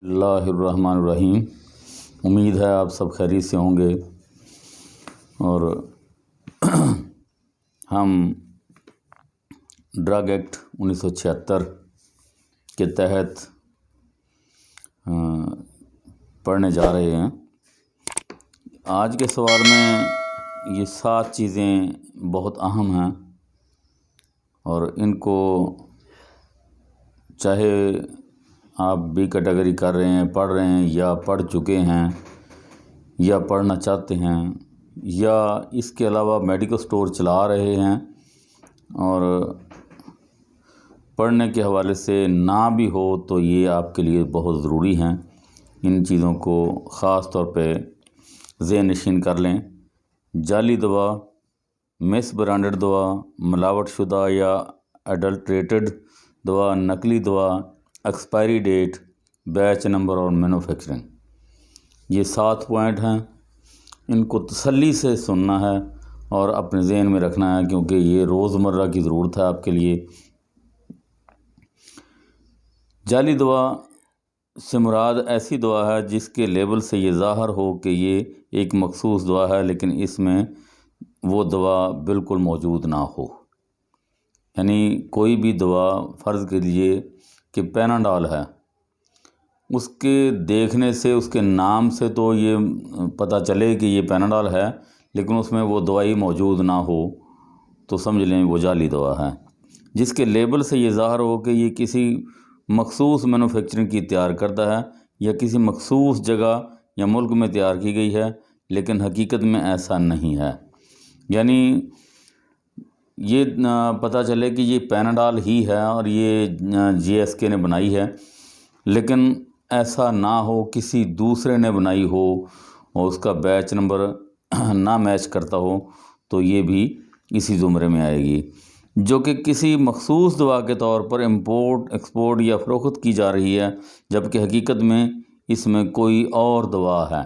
اللہ الرحمن الرحیم۔ امید ہے آپ سب خیریت سے ہوں گے اور ہم ڈرگ ایکٹ 1976 کے تحت پڑھنے جا رہے ہیں۔ آج کے سوال میں یہ 7 چیزیں بہت اہم ہیں اور ان کو چاہے آپ بی کیٹیگری کر رہے ہیں، پڑھ رہے ہیں یا پڑھ چکے ہیں یا پڑھنا چاہتے ہیں یا اس کے علاوہ میڈیکل سٹور چلا رہے ہیں اور پڑھنے کے حوالے سے نہ بھی ہو تو یہ آپ کے لیے بہت ضروری ہیں۔ ان چیزوں کو خاص طور پہ ذہن نشین کر لیں۔ جعلی دوا، مس برانڈڈ دوا، ملاوٹ شدہ یا ایڈلٹریٹڈ دوا، نقلی دوا، ایکسپائری ڈیٹ، بیچ نمبر اور مینوفیکچرنگ، یہ 7 پوائنٹ ہیں۔ ان کو تسلی سے سننا ہے اور اپنے ذہن میں رکھنا ہے کیونکہ یہ روزمرہ کی ضرورت ہے آپ کے لیے۔ جعلی دوا سے مراد ایسی دوا ہے جس کے لیبل سے یہ ظاہر ہو کہ یہ ایک مخصوص دوا ہے لیکن اس میں وہ دوا بالکل موجود نہ ہو۔ یعنی کوئی بھی دوا، فرض کیجیے کہ پیناڈول ہے، اس کے دیکھنے سے، اس کے نام سے تو یہ پتہ چلے کہ یہ پیناڈول ہے لیکن اس میں وہ دوائی موجود نہ ہو تو سمجھ لیں وہ جعلی دوا ہے۔ جس کے لیبل سے یہ ظاہر ہو کہ یہ کسی مخصوص مینوفیکچرنگ کی تیار کردہ ہے یا کسی مخصوص جگہ یا ملک میں تیار کی گئی ہے لیکن حقیقت میں ایسا نہیں ہے۔ یعنی یہ پتہ چلے کہ یہ پیناڈول ہی ہے اور یہ GSK نے بنائی ہے لیکن ایسا نہ ہو، کسی دوسرے نے بنائی ہو اور اس کا بیچ نمبر نہ میچ کرتا ہو تو یہ بھی اسی زمرے میں آئے گی۔ جو کہ کسی مخصوص دوا کے طور پر امپورٹ، ایکسپورٹ یا فروخت کی جا رہی ہے جبکہ حقیقت میں اس میں کوئی اور دوا ہے۔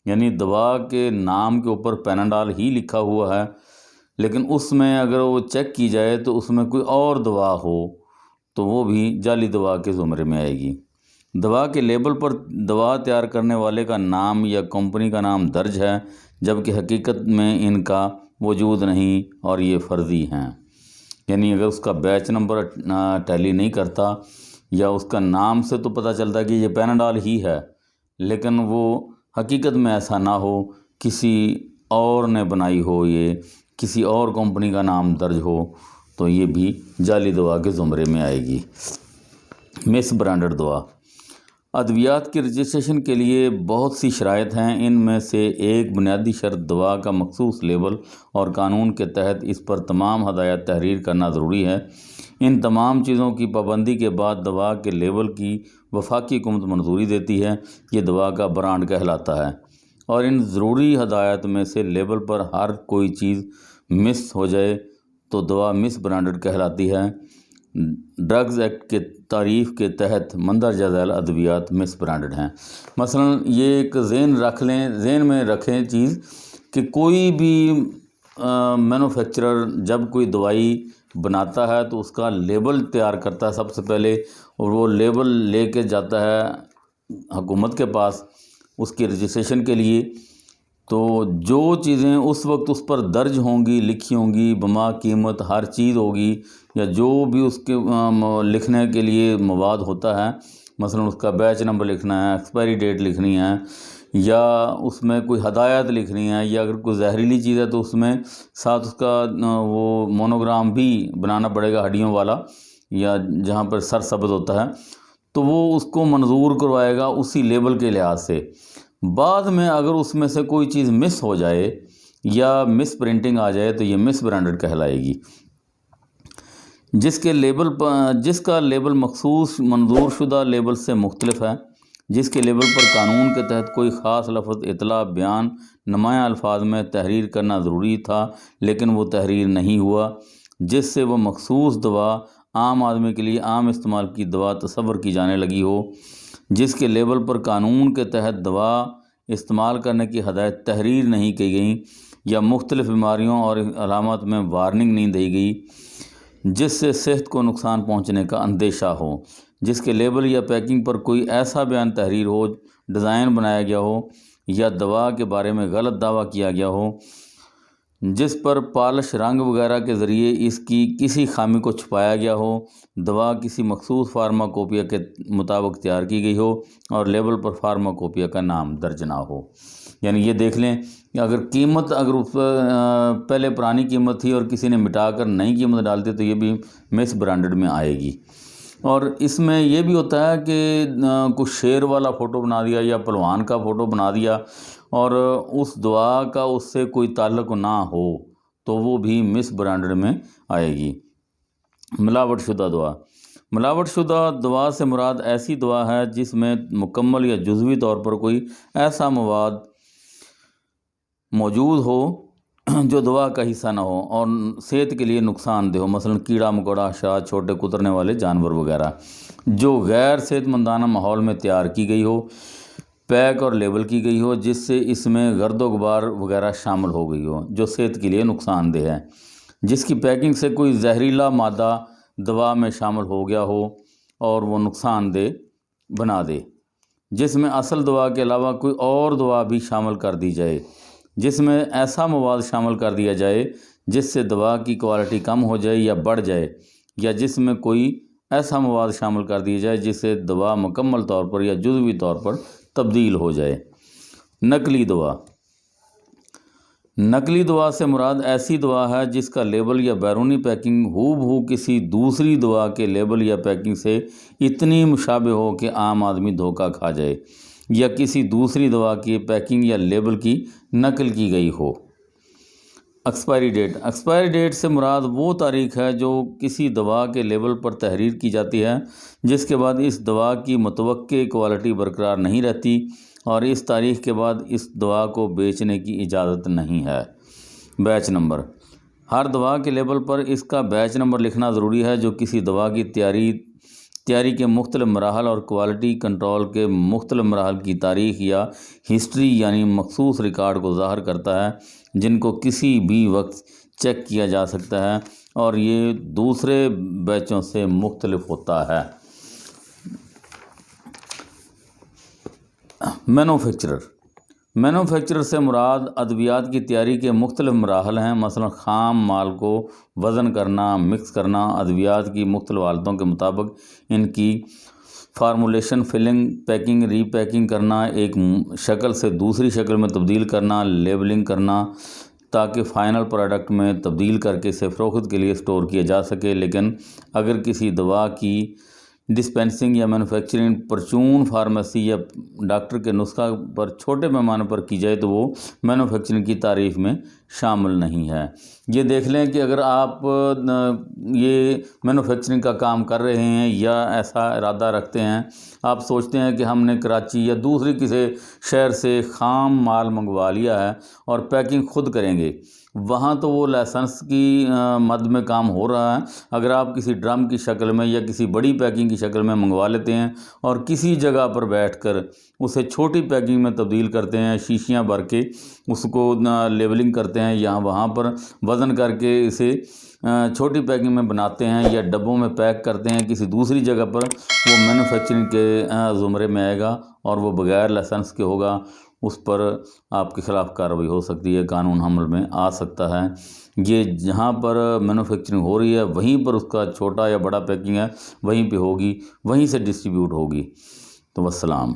یعنی دوا کے نام کے اوپر پیناڈول ہی لکھا ہوا ہے لیکن اس میں اگر وہ چیک کی جائے تو اس میں کوئی اور دوا ہو تو وہ بھی جعلی دوا کے زمرے میں آئے گی۔ دوا کے لیبل پر دوا تیار کرنے والے کا نام یا کمپنی کا نام درج ہے جبکہ حقیقت میں ان کا وجود نہیں اور یہ فرضی ہیں۔ یعنی اگر اس کا بیچ نمبر ٹیلی نہیں کرتا یا اس کا نام سے تو پتہ چلتا ہے کہ یہ پیناڈول ہی ہے لیکن وہ حقیقت میں ایسا نہ ہو، کسی اور نے بنائی ہو، یہ کسی اور کمپنی کا نام درج ہو تو یہ بھی جعلی دوا کے زمرے میں آئے گی۔ مس برانڈڈ دوا، ادویات کی رجسٹریشن کے لیے بہت سی شرائط ہیں۔ ان میں سے ایک بنیادی شرط دوا کا مخصوص لیبل اور قانون کے تحت اس پر تمام ہدایات تحریر کرنا ضروری ہے۔ ان تمام چیزوں کی پابندی کے بعد دوا کے لیبل کی وفاقی حکومت منظوری دیتی ہے۔ یہ دوا کا برانڈ کہلاتا ہے اور ان ضروری ہدایات میں سے لیبل پر ہر کوئی چیز مس ہو جائے تو دوا مس برانڈڈ کہلاتی ہے۔ ڈرگز ایکٹ کے تعریف کے تحت مندرجہ ذیل ادویات مس برانڈڈ ہیں۔ مثلا یہ ایک ذہن میں رکھیں چیز کہ کوئی بھی مینوفیکچرر جب کوئی دوائی بناتا ہے تو اس کا لیبل تیار کرتا ہے سب سے پہلے اور وہ لیبل لے کے جاتا ہے حکومت کے پاس اس کی رجسٹریشن کے لیے۔ تو جو چیزیں اس وقت اس پر درج ہوں گی، لکھی ہوں گی، بما قیمت ہر چیز ہوگی یا جو بھی اس کے لکھنے کے لیے مواد ہوتا ہے، مثلا اس کا بیچ نمبر لکھنا ہے، ایکسپائری ڈیٹ لکھنی ہے یا اس میں کوئی ہدایت لکھنی ہے یا اگر کوئی زہریلی چیز ہے تو اس میں ساتھ اس کا وہ مونوگرام بھی بنانا پڑے گا ہڈیوں والا یا جہاں پر سر سبز ہوتا ہے تو وہ اس کو منظور کروائے گا اسی لیبل کے لحاظ سے۔ بعد میں اگر اس میں سے کوئی چیز مس ہو جائے یا مس پرنٹنگ آ جائے تو یہ مس برانڈڈ کہلائے گی۔ جس کا لیبل مخصوص منظور شدہ لیبل سے مختلف ہے، جس کے لیبل پر قانون کے تحت کوئی خاص لفظ، اطلاع، بیان نمایاں الفاظ میں تحریر کرنا ضروری تھا لیکن وہ تحریر نہیں ہوا، جس سے وہ مخصوص دوا عام آدمی کے لیے عام استعمال کی دوا تصور کی جانے لگی ہو، جس کے لیبل پر قانون کے تحت دوا استعمال کرنے کی ہدایت تحریر نہیں کی گئی یا مختلف بیماریوں اور علامات میں وارننگ نہیں دی گئی جس سے صحت کو نقصان پہنچنے کا اندیشہ ہو، جس کے لیبل یا پیکنگ پر کوئی ایسا بیان تحریر ہو، ڈیزائن بنایا گیا ہو یا دوا کے بارے میں غلط دعویٰ کیا گیا ہو جس پر پالش، رنگ وغیرہ کے ذریعے اس کی کسی خامی کو چھپایا گیا ہو، دوا کسی مخصوص فارماکوپیا کے مطابق تیار کی گئی ہو اور لیبل پر فارماکوپیا کا نام درج نہ ہو۔ یعنی یہ دیکھ لیں کہ اگر قیمت اگر اس پہلے پرانی قیمت تھی اور کسی نے مٹا کر نئی قیمت ڈال دی تو یہ بھی مس برانڈڈ میں آئے گی۔ اور اس میں یہ بھی ہوتا ہے کہ کچھ شیر والا فوٹو بنا دیا یا پہلوان کا فوٹو بنا دیا اور اس دعا کا اس سے کوئی تعلق نہ ہو تو وہ بھی مس برانڈڈ میں آئے گی۔ ملاوٹ شدہ دعا۔ ملاوٹ شدہ دوا سے مراد ایسی دوا ہے جس میں مکمل یا جزوی طور پر کوئی ایسا مواد موجود ہو جو دوا کا حصہ نہ ہو اور صحت کے لیے نقصان دہ ہو، مثلا کیڑا مکوڑا، حشرات، چھوٹے کترنے والے جانور وغیرہ، جو غیر صحت مندانہ ماحول میں تیار کی گئی ہو، پیک اور لیبل کی گئی ہو، جس سے اس میں گرد و غبار وغیرہ شامل ہو گئی ہو جو صحت کے لیے نقصان دہ ہے، جس کی پیکنگ سے کوئی زہریلا مادہ دوا میں شامل ہو گیا ہو اور وہ نقصان دہ بنا دے، جس میں اصل دوا کے علاوہ کوئی اور دوا بھی شامل کر دی جائے، جس میں ایسا مواد شامل کر دیا جائے جس سے دوا کی کوالٹی کم ہو جائے یا بڑھ جائے، یا جس میں کوئی ایسا مواد شامل کر دیا جائے جس سے دوا مکمل طور پر یا جزوی طور پر تبدیل ہو جائے۔ نقلی دوا۔ نقلی دوا سے مراد ایسی دوا ہے جس کا لیبل یا بیرونی پیکنگ ہو بہو کسی دوسری دوا کے لیبل یا پیکنگ سے اتنی مشابہ ہو کہ عام آدمی دھوکہ کھا جائے، یا کسی دوسری دوا کی پیکنگ یا لیبل کی نقل کی گئی ہو۔ Expiry date. ایکسپائری ڈیٹ سے مراد وہ تاریخ ہے جو کسی دوا کے لیبل پر تحریر کی جاتی ہے جس کے بعد اس دوا کی متوقع کوالٹی برقرار نہیں رہتی اور اس تاریخ کے بعد اس دوا کو بیچنے کی اجازت نہیں ہے۔ بیچ نمبر۔ ہر دوا کے لیبل پر اس کا بیچ نمبر لکھنا ضروری ہے جو کسی دوا کی تیاری کے مختلف مراحل اور کوالٹی کنٹرول کے مختلف مراحل کی تاریخ یا ہسٹری یعنی مخصوص ریکارڈ کو ظاہر کرتا ہے جن کو کسی بھی وقت چیک کیا جا سکتا ہے اور یہ دوسرے بیچوں سے مختلف ہوتا ہے۔ مینوفیکچرر۔ مینوفیکچرر سے مراد ادویات کی تیاری کے مختلف مراحل ہیں، مثلا خام مال کو وزن کرنا، مکس کرنا، ادویات کی مختلف حالتوں کے مطابق ان کی فارمولیشن، فلنگ، پیکنگ، ری پیکنگ کرنا، ایک شکل سے دوسری شکل میں تبدیل کرنا، لیبلنگ کرنا تاکہ فائنل پروڈکٹ میں تبدیل کر کے اسے فروخت کے لیے سٹور کیا جا سکے۔ لیکن اگر کسی دوا کی ڈسپینسنگ یا مینوفیکچرنگ پرچون فارمیسی یا ڈاکٹر کے نسخہ پر چھوٹے پیمانے پر کی جائے تو وہ مینوفیکچرنگ کی تعریف میں شامل نہیں ہے۔ یہ دیکھ لیں کہ اگر آپ یہ مینوفیکچرنگ کا کام کر رہے ہیں یا ایسا ارادہ رکھتے ہیں، آپ سوچتے ہیں کہ ہم نے کراچی یا دوسری کسی شہر سے خام مال منگوا لیا ہے اور پیکنگ خود کریں گے، وہاں تو وہ لائسنس کی مد میں کام ہو رہا ہے۔ اگر آپ کسی ڈرم کی شکل میں یا کسی بڑی پیکنگ کی شکل میں منگوا لیتے ہیں اور کسی جگہ پر بیٹھ کر اسے چھوٹی پیکنگ میں تبدیل کرتے ہیں، شیشیاں بھر کے اس کو لیبلنگ کرتے ہیں یا وہاں پر وزن کر کے اسے چھوٹی پیکنگ میں بناتے ہیں یا ڈبوں میں پیک کرتے ہیں کسی دوسری جگہ پر، وہ مینوفیکچرنگ کے زمرے میں آئے گا اور وہ بغیر لائسنس کے ہوگا، اس پر آپ کے خلاف کارروائی ہو سکتی ہے، قانون عمل میں آ سکتا ہے۔ یہ جہاں پر مینوفیکچرنگ ہو رہی ہے وہیں پر اس کا چھوٹا یا بڑا پیکنگ ہے وہیں پہ ہوگی، وہیں سے ڈسٹریبیوٹ ہوگی۔ تو والسلام۔